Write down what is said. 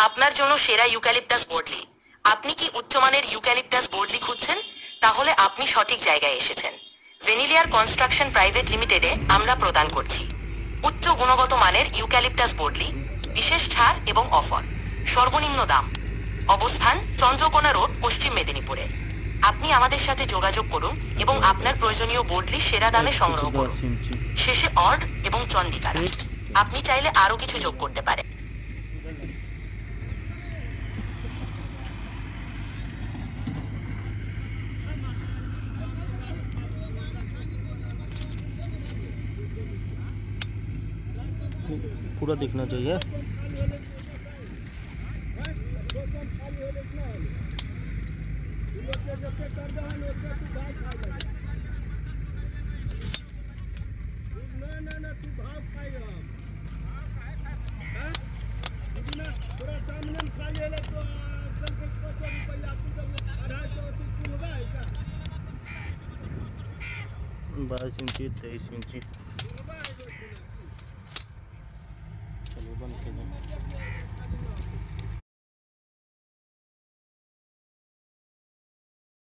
আপনার জন্য সেরা ইউক্যালিপটাস বোর্ডলি। আপনি কি উচ্চমানের ইউক্যালিপটাস বোর্ডলি খুঁজছেন? তাহলে আপনি সঠিক জায়গায় এসেছেন। ভেনিলিয়ার কনস্ট্রাকশন প্রাইভেট লিমিটেডে আমরা প্রদান করছি উচ্চ গুণগত মানের ইউক্যালিপটাস বোর্ডলি, বিশেষ ছাড় এবং অফার, সর্বনিম্ন দাম। অবস্থান চন্দ্রকোনা রোড, পশ্চিম মেদিনীপুরে। আপনি আমাদের সাথে যোগাযোগ করুন এবং আপনার প্রয়োজনীয় বোর্ডলি সেরা দামে সংগ্রহ করুন। শেষে অর্ড এবং চন্ডিকারা। আপনি চাইলে আরও কিছু যোগ করতে পারেন। पूरा दिखना चाहिए। बाईस इंची 23 इंची चलो बंद कीजिए।